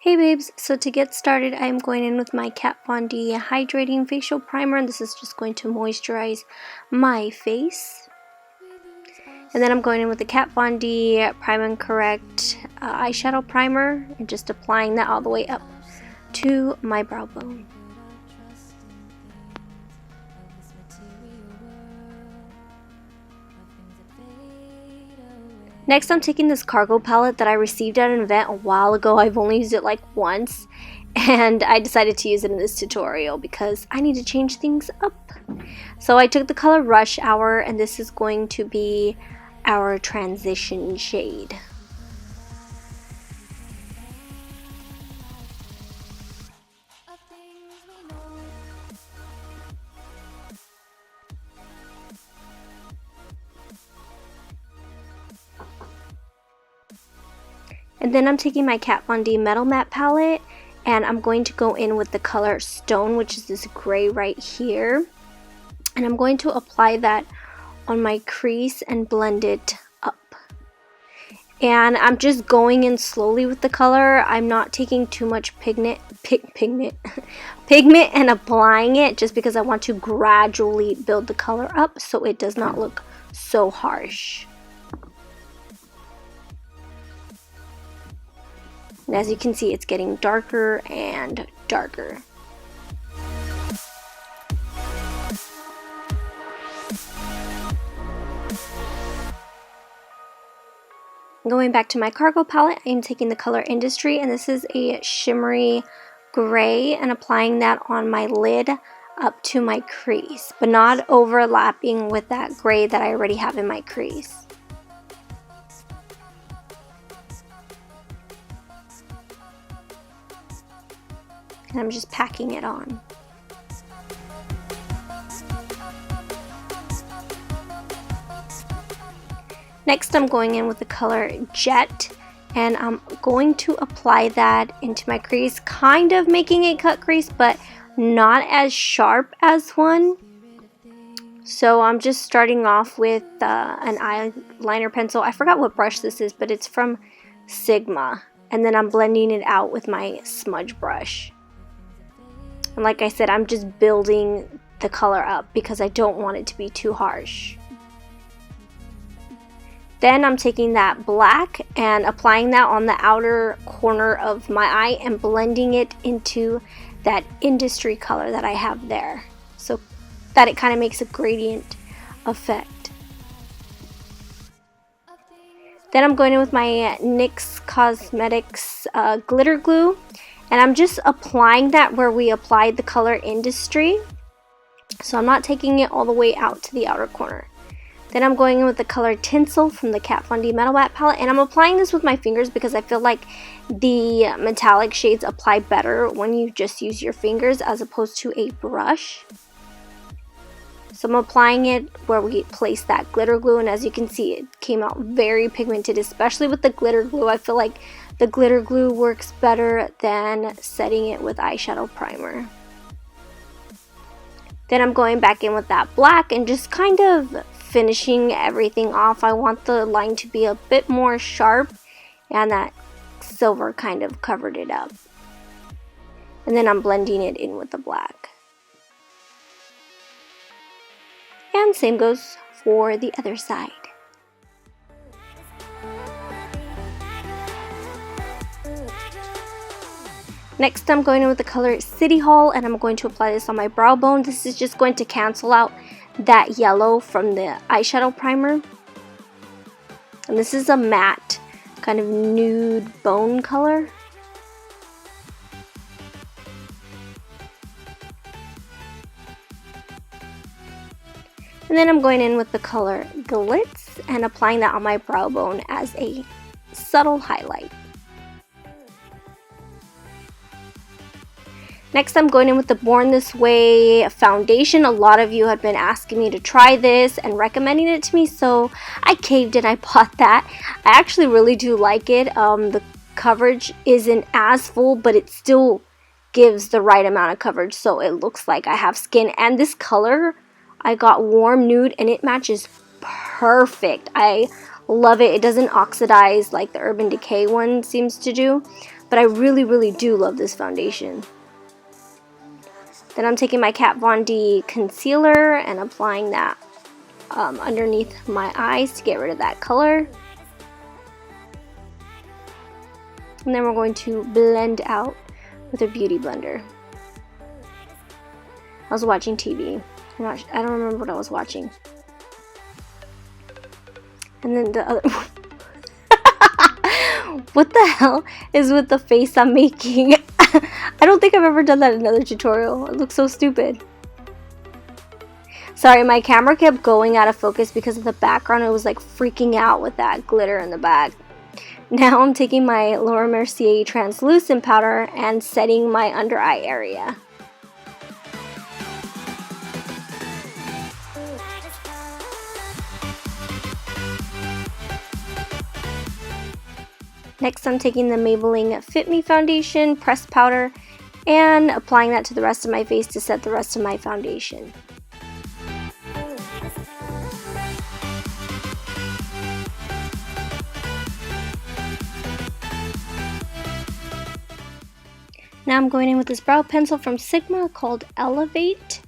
Hey babes, so to get started I'm going in with my Fawn D Hydrating Facial Primer, and this is just going to moisturize my face. And then I'm going in with the Fawn D Prime and Correct Eyeshadow Primer and just applying that all the way up to my brow bone. Next, I'm taking this cargo palette that I received at an event a while ago. I've only used it like once, and I decided to use it in this tutorial because I need to change things up. So I took the color Rush Hour, and this is going to be our transition shade. And then I'm taking my Fawn D MetalMatte Palette, and I'm going to go in with the color Stone, which is this gray right here. And I'm going to apply that on my crease and blend it up. And I'm just going in slowly with the color. I'm not taking too much pigment and applying it, just because I want to gradually build the color up so it does not look so harsh. And as you can see, it's getting darker and darker. Going back to my cargo palette, I am taking the color Industry, and this is a shimmery gray, and applying that on my lid up to my crease, but not overlapping with that gray that I already have in my crease. And I'm just packing it on. Next, I'm going in with the color Jet, and I'm going to apply that into my crease, kind of making a cut crease, but not as sharp as one. So I'm just starting off with an eyeliner pencil. I forgot what brush this is, but it's from Sigma. And then I'm blending it out with my smudge brush. And like I said, I'm just building the color up because I don't want it to be too harsh. Then I'm taking that black and applying that on the outer corner of my eye and blending it into that Industry color that I have there, so that it kind of makes a gradient effect. Then I'm going in with my NYX Cosmetics glitter glue, and I'm just applying that where we applied the color Industry, so I'm not taking it all the way out to the outer corner. Then I'm going in with the color Tinsel from the Fawn D MetalMatte Palette, and I'm applying this with my fingers because I feel like the metallic shades apply better when you just use your fingers as opposed to a brush. So I'm applying it where we place that glitter glue, and as you can see, it came out very pigmented, especially with the glitter glue. I feel like the glitter glue works better than setting it with eyeshadow primer. Then I'm going back in with that black and just kind of finishing everything off. I want the line to be a bit more sharp, and that silver kind of covered it up. And then I'm blending it in with the black. And same goes for the other side. Next, I'm going in with the color City Hall, and I'm going to apply this on my brow bone. This is just going to cancel out that yellow from the eyeshadow primer. And this is a matte, kind of nude bone color. And then I'm going in with the color Glitz and applying that on my brow bone as a subtle highlight. Next, I'm going in with the Born This Way foundation. A lot of you had been asking me to try this and recommending it to me, so I caved and I bought that. I actually really do like it. The coverage isn't as full, but it still gives the right amount of coverage, so it looks like I have skin. And this color, I got Warm Nude, and it matches perfect. I love it. It doesn't oxidize like the Urban Decay one seems to do. but I really do love this foundation. Then I'm taking my Kat Von D concealer and applying that underneath my eyes to get rid of that color. And then we're going to blend out with a beauty blender. I was watching TV. I don't remember what I was watching. And then the other what the hell is with the face I'm making? I don't think I've ever done that in another tutorial. It looks so stupid. Sorry, my camera kept going out of focus because of the background. It was like freaking out with that glitter in the back. Now I'm taking my Mercier translucent powder and setting my under eye area. Next, I'm taking the Maybelline Fit Me foundation, pressed powder, and applying that to the rest of my face to set the rest of my foundation. Now I'm going in with this brow pencil from Sigma called Elevate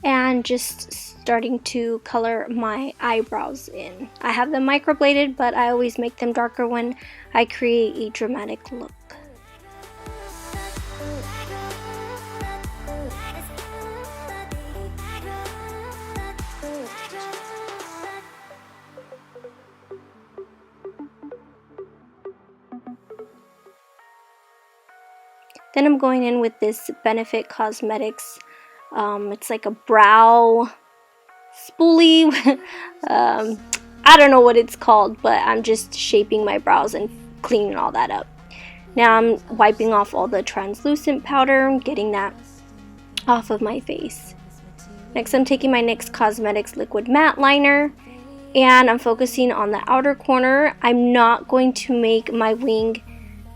and just starting to color my eyebrows in. I have them microbladed, but I always make them darker when I create a dramatic look. Then I'm going in with this Benefit Cosmetics. It's like a brow spoolie. I don't know what it's called, but I'm just shaping my brows and cleaning all that up. Now I'm wiping off all the translucent powder, getting that off of my face. Next, I'm taking my NYX Cosmetics Liquid Matte Liner, and I'm focusing on the outer corner. I'm not going to make my wing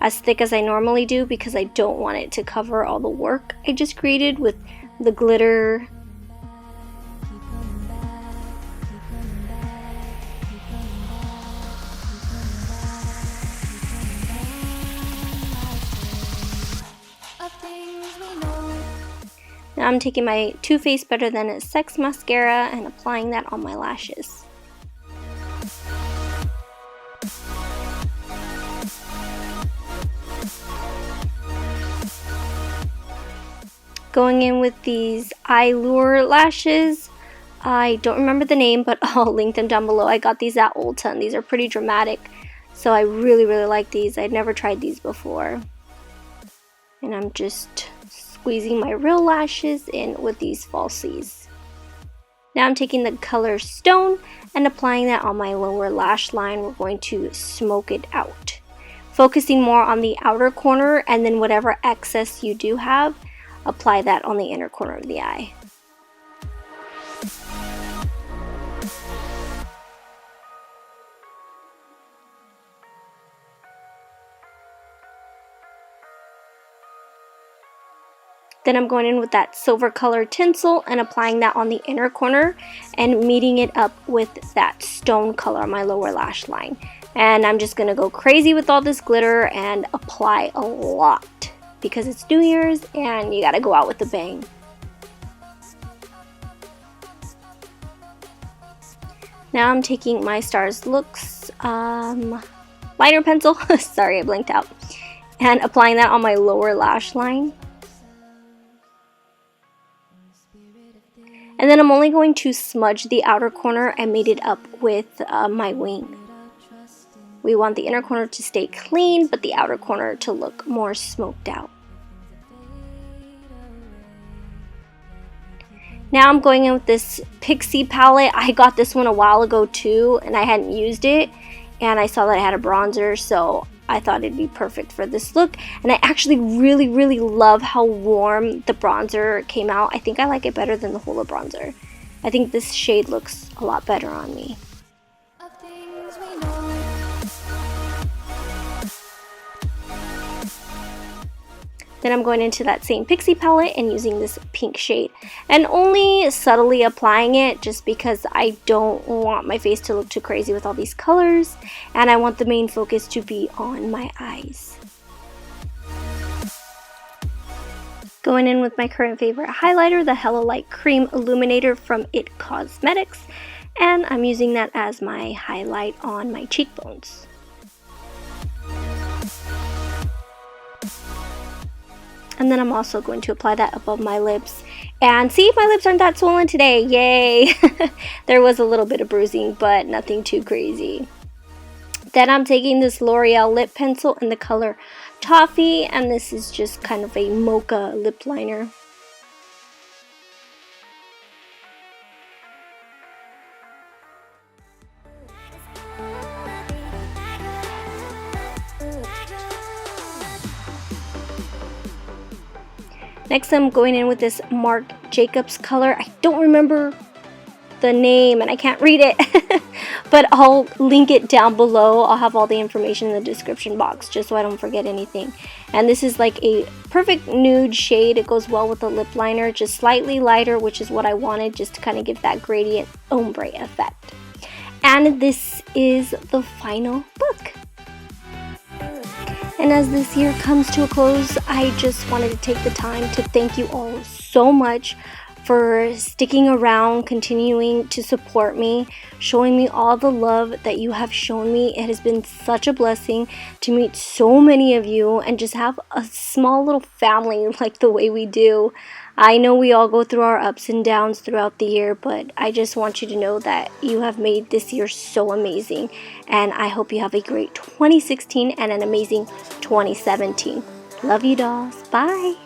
as thick as I normally do because I don't want it to cover all the work I just created with the glitter. Now I'm taking my Too Faced Better Than It Sex mascara and applying that on my lashes. Going in with these Eyelure lashes. I don't remember the name, but I'll link them down below. I got these at Ulta and these are pretty dramatic, so I really like these. I'd never tried these before. And I'm just squeezing my real lashes in with these falsies. Now I'm taking the color Stone and applying that on my lower lash line. We're going to smoke it out. Focusing more on the outer corner, and then whatever excess you do have, apply that on the inner corner of the eye. Then I'm going in with that silver color tinsel and applying that on the inner corner and meeting it up with that stone color on my lower lash line. And I'm just going to go crazy with all this glitter and apply a lot because it's New Year's and you got to go out with a bang. Now I'm taking my Stars Looks liner pencil, sorry I blinked out, and applying that on my lower lash line. And then I'm only going to smudge the outer corner and made it up with my wing. We want the inner corner to stay clean, but the outer corner to look more smoked out. Now I'm going in with this Pixi palette. I got this one a while ago too, and I hadn't used it. And I saw that I had a bronzer, so I thought it'd be perfect for this look. And I actually really love how warm the bronzer came out. I think I like it better than the Hoola bronzer. I think this shade looks a lot better on me. Then I'm going into that same Pixi palette and using this pink shade and only subtly applying it just because I don't want my face to look too crazy with all these colors and I want the main focus to be on my eyes. Going in with my current favorite highlighter, the Hella Light Cream Illuminator from IT Cosmetics, and I'm using that as my highlight on my cheekbones. And then I'm also going to apply that above my lips. And see, my lips aren't that swollen today. Yay! There was a little bit of bruising, but nothing too crazy. Then I'm taking this L'Oreal lip pencil in the color Toffee, and this is just kind of a mocha lip liner. Next, I'm going in with this Marc Jacobs color. I don't remember the name and I can't read it, but I'll link it down below. I'll have all the information in the description box just so I don't forget anything. And this is like a perfect nude shade. It goes well with the lip liner, just slightly lighter, which is what I wanted, just to kind of give that gradient ombre effect. And this is the final look. And as this year comes to a close, I just wanted to take the time to thank you all so much for sticking around, continuing to support me, showing me all the love that you have shown me. It has been such a blessing to meet so many of you and just have a small little family like the way we do. I know we all go through our ups and downs throughout the year, but I just want you to know that you have made this year so amazing, and I hope you have a great 2016 and an amazing 2017. Love you, dolls. Bye.